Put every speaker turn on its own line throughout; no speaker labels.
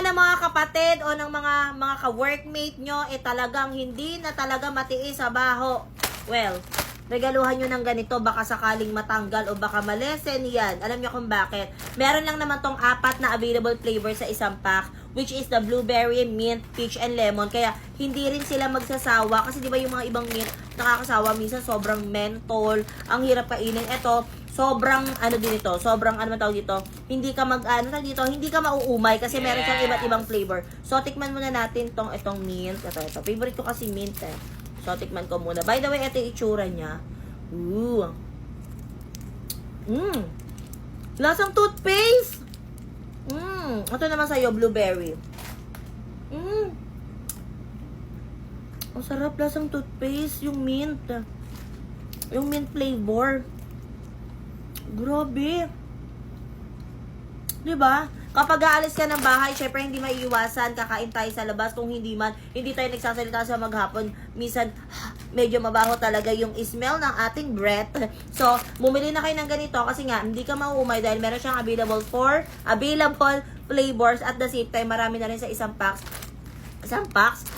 ng mga kapatid o ng mga ka-workmate nyo, talagang hindi na talaga matiis sa baho. Well, regaluhan nyo ng ganito, baka sakaling matanggal o baka malesen yan. Alam nyo kung bakit? Meron lang naman tong 4 na available flavor sa isang pack, which is the blueberry, mint, peach, and lemon. Kaya hindi rin sila magsasawa kasi di ba yung mga ibang mint nakakasawa, minsan sobrang menthol, ang hirap kainin. Ito, sobrang din ito, sobrang man tawag dito, hindi ka hindi ka mauumay kasi meron siyang iba't ibang flavor. So tikman muna natin itong mint. Ito. Favorite ko kasi mint eh. So, tikman ko muna. By the way, ito yung itsura niya. Ooh. Lasang toothpaste. Ito naman sa'yo, blueberry. Ang sarap, lasang toothpaste. Yung mint. Yung mint flavor. Grabe. Diba? Kapag aalis ka ng bahay, syempre hindi maiiwasan, kakain tayo sa labas. Kung hindi man, hindi tayo nagsasalita sa maghapon. Minsan, medyo mabaho talaga yung smell ng ating breath. So, bumili na kayo ng ganito kasi nga, hindi ka mauumay dahil meron siyang available flavors at the same time, marami na rin sa isang pack.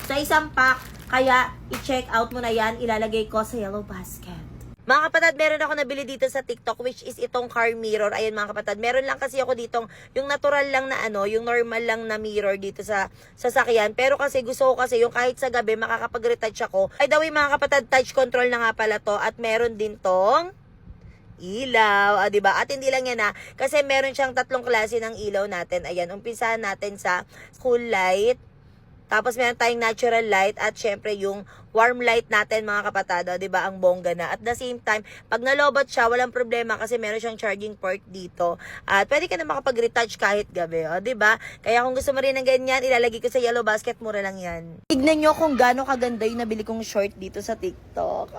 Sa isang pack, kaya i-check out mo na yan, ilalagay ko sa yellow basket. Mga kapatid, meron ako nabili dito sa TikTok, which is itong car mirror. Ayan mga kapatid, meron lang kasi ako ditong yung natural lang na yung normal lang na mirror dito sa sasakyan. Pero kasi gusto ko kasi yung kahit sa gabi makakapag-retouch ako. By the way mga kapatid, touch control na nga pala to. At meron din tong ilaw, diba? At hindi lang yan kasi meron siyang 3 klase ng ilaw natin. Ayan, umpisahan natin sa cool light. Tapos meron tayong natural light at syempre yung warm light natin mga kapatado, 'di ba? Ang bongga na. At the same time, pag nalobot siya, walang problema kasi meron siyang charging port dito. At pwede ka na makapag-retouch kahit gabi, 'di ba? Kaya kung gusto mo rin ng ganyan, ilalagay ko sa yellow basket, mura lang 'yan. Tignan niyo kung gaano kaganda yung nabili kong short dito sa TikTok.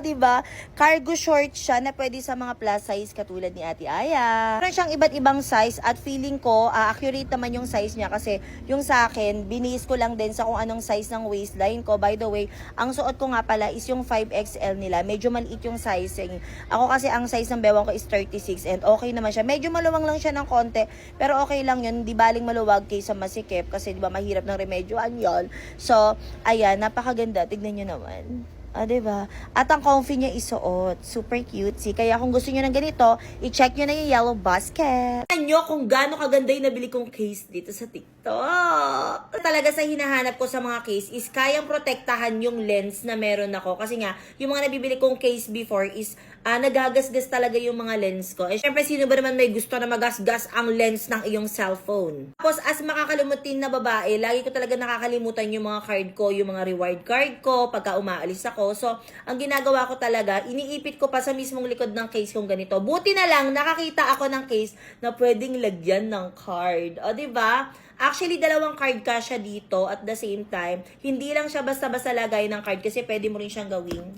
'Di ba? Cargo short siya na pwede sa mga plus size katulad ni Ate Aya. Meron siyang iba't ibang size at feeling ko accurate naman yung size niya kasi yung sa akin, binis ko lang din sa kung anong size ng waistline ko. By the way, ang suot ko nga pala is yung 5XL nila. Medyo maliit yung sizing. Ako kasi ang size ng bewang ko is 36 and okay naman siya. Medyo maluwang lang siya ng konti, pero okay lang yun. Di baling maluwag kaysa masikip kasi di ba mahirap ng remedyoan yun. So, ayan, napakaganda. Tignan nyo naman. Diba? At ang comfy niya isuot. Super cutesy. Kaya kung gusto niyo ng ganito, i-check niyo na yung yellow basket. Tignan nyo kung gaano kaganda yung nabili kong case dito sa TikTok. Talaga sa hinahanap ko sa mga case is kayang protektahan yung lens na meron ako. Kasi nga, yung mga nabibili kong case before is nagagasgas talaga yung mga lens ko. Syempre, sino ba naman may gusto na magasgas ang lens ng iyong cellphone? Tapos, as makakalimutin na babae, lagi ko talaga nakakalimutan yung mga card ko, yung mga reward card ko, pagka umaalis ako. So, ang ginagawa ko talaga, iniipit ko pa sa mismong likod ng case kong ganito. Buti na lang, nakakita ako ng case na pwedeng lagyan ng card. Diba? Actually, 2 card kasya dito at the same time, hindi lang siya basta-basta lagay ng card kasi pwede mo rin siyang gawing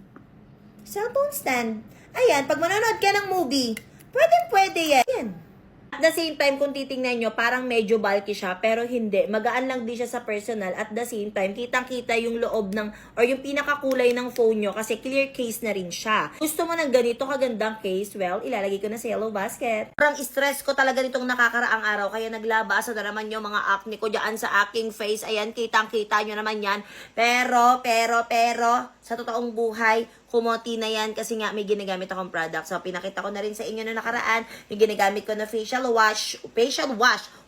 cellphone stand. Ayan, pag manonood ka ng movie, pwede yan. Ayan. At the same time, kung titingnan nyo, parang medyo bulky siya, pero hindi. Magaan lang din siya sa personal. At the same time, kitang-kita yung loob ng, or yung pinakakulay ng phone nyo, kasi clear case na rin siya. Gusto mo ng ganito kagandang case? Well, ilalagay ko na sa yellow basket. Parang stress ko talaga nitong nakakaraang araw, kaya naglabasa na naman yung mga acne ko dyan sa aking face. Ayan, kitang-kita nyo naman yan. Pero, sa totoong buhay, kumonti na yan kasi nga may ginagamit akong product. So, pinakita ko na rin sa inyo na nakaraan yung ginagamit ko na facial wash,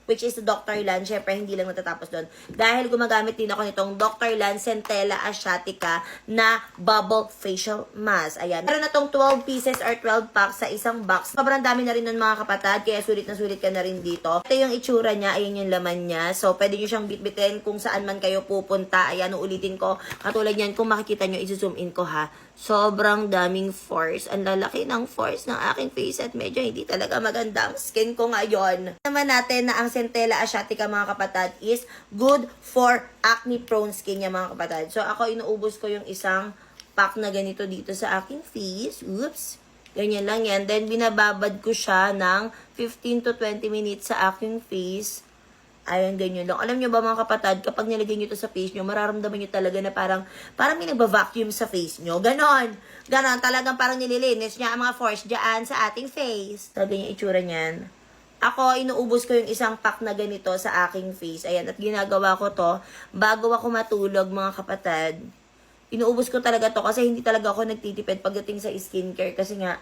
which is the Dr. Lan. Syempre, hindi lang natatapos doon. Dahil gumagamit din ako nitong Dr. Lan Centella Asiatica na bubble facial mask. Ayan. Meron na tong 12 pieces or 12 packs sa isang box. Sobrang dami na rin nun mga kapatid, kaya sulit na sulit ka na rin dito. Ito yung itsura niya, ayan yung laman niya. So, pwede nyo siyang bitbitin kung saan man kayo pupunta. Ayan, uulitin ko. Katulad yan, kung makikita nyo, i-zoom in ko ha. Sobrang daming force. Ang lalaki ng force ng aking face at medyo hindi talaga maganda ang skin ko ngayon. Naman natin na ang Centella Asiatica mga kapatid is good for acne prone skin niya mga kapatid. So ako inuubos ko yung isang pack na ganito dito sa aking face. Oops. Ganyan lang yan. Then binababad ko siya ng 15 to 20 minutes sa aking face. Ayun, ganyan lang. Alam nyo ba mga kapatid, kapag nilagay nyo ito sa face nyo, mararamdaman nyo talaga na parang may nagba-vacuum sa face nyo. Ganon. Talagang parang nililinis niya ang mga force dyan sa ating face. So, ganyan itsura niyan. Ako, inuubos ko yung isang pack na ganito sa aking face. Ayan, at ginagawa ko to bago ako matulog, mga kapatid. Inuubos ko talaga to kasi hindi talaga ako nagtitipid pagdating sa skincare. Kasi nga,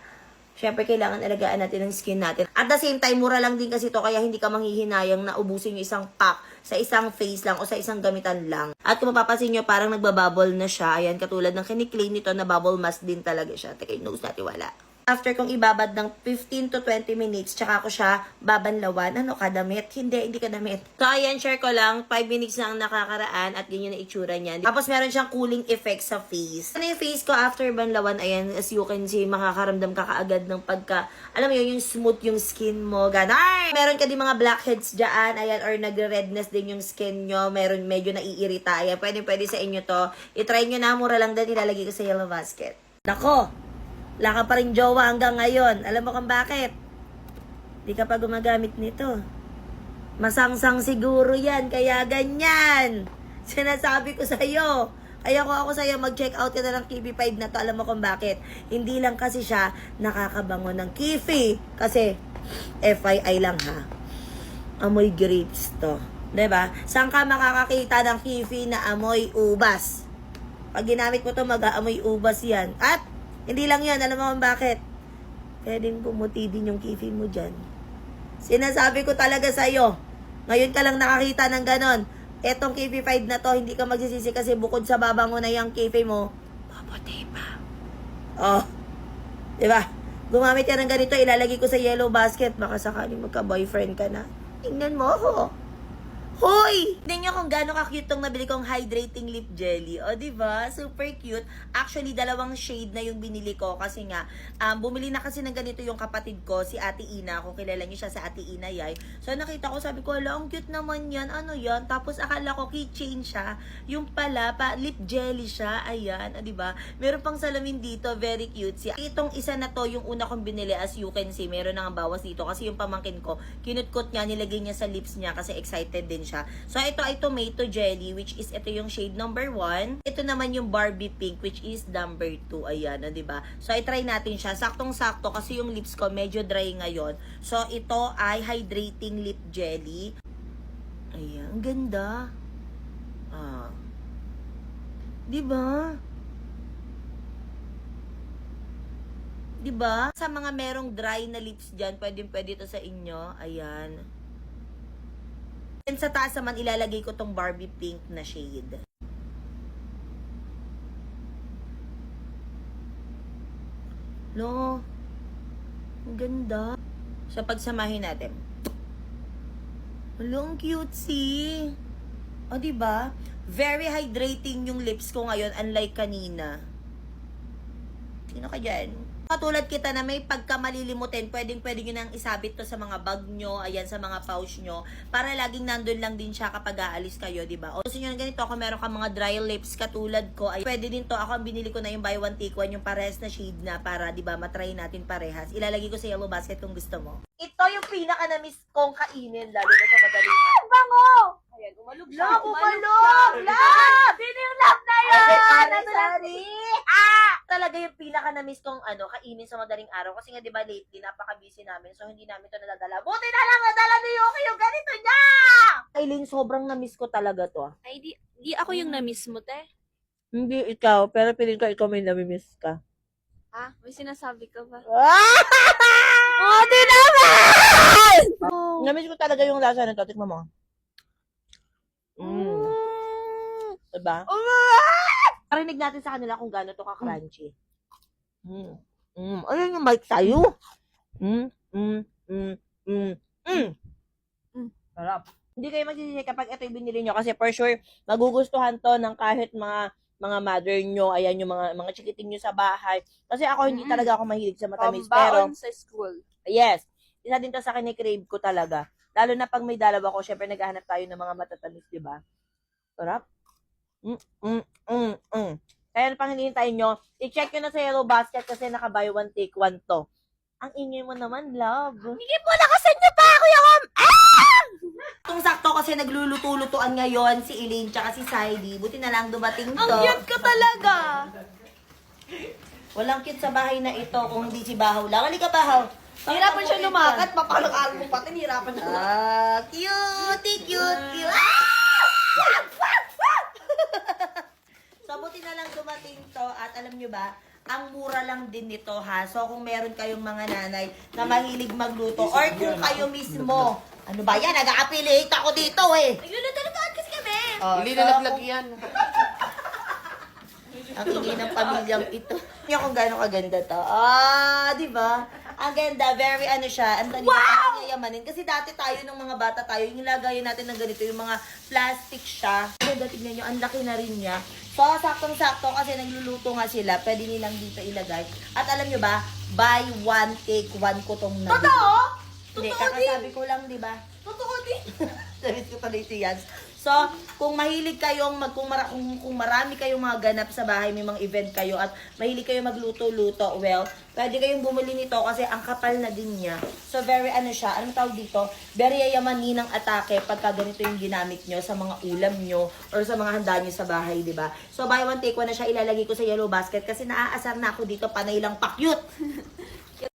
syempre kailangan alagaan natin ang skin natin. At the same time, mura lang din kasi to kaya hindi ka manghihinayang na ubusin yung isang pack sa isang face lang o sa isang gamitan lang. At kung mapapansin nyo, parang nagbabubble na siya. Ayan, katulad ng kiniklaim nito na bubble mask din talaga siya. Teka, yung nose natin wala. After kong ibabad ng 15 to 20 minutes, tsaka ko siya babanlawan. Ano ka, damit? Hindi ka damit. So, ayan, share ko lang. 5 minutes na ang nakakaraan at ganyan na itsura niyan. Tapos, meron siyang cooling effect sa face. Ano yung face ko after banlawan? Ayan, as you can see, makakaramdam ka kaagad ng pagka, alam mo yun, yung smooth yung skin mo. Ganon! Meron ka din mga blackheads dyan, ayan, or nagre-redness din yung skin nyo. Meron medyo naiirita. Ayan, pwede sa inyo to. I-try nyo na, mura lang din, ilalagay ko sa yellow basket. Nako! Wala ka pa rin jowa hanggang ngayon. Alam mo kung bakit? Di ka pa gumagamit nito. Masangsang siguro yan, kaya ganyan. Sinasabi ko sa'yo. Kaya ko ako sa'yo, mag-check out ka na ng Kifi 5 na to. Alam mo kung bakit? Hindi lang kasi siya nakakabango ng Kifi. Kasi, FYI lang ha. Amoy grapes to. Diba? Saan ka makakakita ng Kifi na amoy ubas? Pag ginamit mo to, mag-aamoy ubas yan. At, hindi lang yan. Alam mo kung bakit? Pwedeng pumuti din yung Kifi mo dyan. Sinasabi ko talaga sa'yo. Ngayon ka lang nakakita ng ganon. Etong Kifi 5 na to, hindi ka magsisisi kasi bukod sa babango na yung Kifi mo, paputi pa. Oh. Diba? Gumamit ka ng ganito, ilalagay ko sa yellow basket. Baka sakaling magka-boyfriend ka na. Tingnan mo ako. Hoy! Tingnan nyo kung gaano ka-cute tong nabili kong hydrating lip jelly. O, diba? Super cute. Actually, dalawang shade na yung binili ko kasi nga, bumili na kasi ng ganito yung kapatid ko, si Ate Ina. Kung kilala nyo siya sa Ate Ina, yay. So, nakita ko, sabi ko, ang cute naman yan. Ano yan? Tapos, akala ko keychain siya. Yung pala, lip jelly siya. Ayan, o, diba? Meron pang salamin dito. Very cute. Itong isa na to, yung una kong binili, as you can see, meron na nga bawas dito. Kasi yung pamangkin ko, kinutkot niya, nilagay niya sa lips niya kasi excited din siya. So, ito ay tomato jelly, which is ito yung shade number 1. Ito naman yung Barbie pink, which is number 2. Ayan, diba? So, i-try natin siya. Saktong-sakto kasi yung lips ko medyo dry ngayon. So, ito ay hydrating lip jelly. Ayan, ang ganda. Diba? Diba? Sa mga merong dry na lips dyan, pwede ito sa inyo. Ayan. And sa taas naman, ilalagay ko tong Barbie pink na shade. No. Ang ganda. So, pagsamahin natin. Ang cutesy. O, diba? Very hydrating yung lips ko ngayon, unlike kanina. Sino ka dyan? Katulad kita na may pagkamalilimutin, pwedeng nyo nang isabit to sa mga bag nyo, ayan, sa mga pouch nyo, para laging nandun lang din siya kapag aalis kayo, diba? O gusto nyo ganito, kung meron ka mga dry lips katulad ko, ay pwede din to. Ako ang binili ko na yung buy one take one, yung parehas na shade na, para, diba, matry natin parehas. Ilalagay ko sa yellow basket kung gusto mo. Ito yung pinaka-na-miss kong kainin, lalo na sa madaling. Bango! Ayan, umalog siya. Umalog! Love! Sino yung love na yun? Sorry! Talaga yung pinaka-na-miss kong kainin sa madaling araw. Kasi nga, di ba, lately, napaka-busy namin. So, hindi namin ito nadadala. Buti na lang nadala ni Yuki yung ganito niya! Aileen, sobrang na-miss ko talaga to.
Ay, di ako yung na-miss mo, te.
Hindi ikaw, pero piling ko ikaw may nami-miss ka.
Ha? May sinasabi ka ba?
Buti naman! Na-miss ko talaga yung lasa nito. Tikman mo. Diba? Parinig natin sa kanila kung gaano to ka-crunchy. Ayun yung mic sa'yo. Sarap. Hindi kayo magsisisi kapag ito yung binili nyo kasi for sure, magugustuhan to ng kahit mga mother nyo, ayan yung mga chikiting nyo sa bahay. Kasi ako hindi talaga ako mahilig sa matamis. Pero,
Pambaon sa school.
yes, isa din to sa kinikrave ko talaga. Lalo na pag may dalawa ko, syempre naghahanap tayo ng mga matatamis, di ba? Sarap. Kaya pang hinihintay nyo, i-check nyo na sa yellow basket kasi naka-buy one take one to. Ang ingay mo naman, love.
Hindi mo lakasan niyo pa ako yung
Itong sakto kasi nagluluto-lutuan ngayon si Elaine tsaka si Saidi. Buti na lang dumating to.
Ang cute ka talaga.
Walang cute sa bahay na ito kung hindi si Bahaw lang. Halika, Bahaw.
Hirapan siya lumakat, papalakal mo pati, hirapan siya lumakat.
Ah, cute. Ah! So, buti na lang dumating to at alam nyo ba, ang mura lang din nito ha. So, kung meron kayong mga nanay na mahilig magluto or kung kayo mismo, ano ba yan, nag-a-affiliate ako dito eh.
Nagluluto-lutoan kasi kami.
Oh,
Hindi
so,
nalaglag yan.
ang ingay ng pamilyang ito. Tingnan kung gaano kaganda to. Ah, di ba? Ang ganda, very ano siya. Ang dali wow! Yayamanin. Kasi dati tayo, nung mga bata tayo, yung lagayan natin ng ganito, yung mga plastic siya. Ganda, tignan nyo, ang laki na rin niya. So, saktong-sakto kasi nagluluto nga sila, pwede nilang dito ilagay. At alam nyo ba, buy one, take one ko tong nabili.
Totoo?
Hindi,
Totoo
kakasabi ko lang, di ba?
Totoo din.
Sabi ko tuloy si Yans. So, kung mahilig kayong, kung marami kayong mga ganap sa bahay, may mga event kayo, at mahilig kayong magluto-luto, well, pwede kayong bumili nito kasi ang kapal na din niya. So, very ano siya, anong tawag dito? Very yayamanin ng atake pagka ganito yung ginamit nyo sa mga ulam nyo or sa mga handa nyo sa bahay, di ba? So, buy one, take one na siya, ilalagay ko sa yellow basket kasi naaasar na ako dito, panay lang pakyut.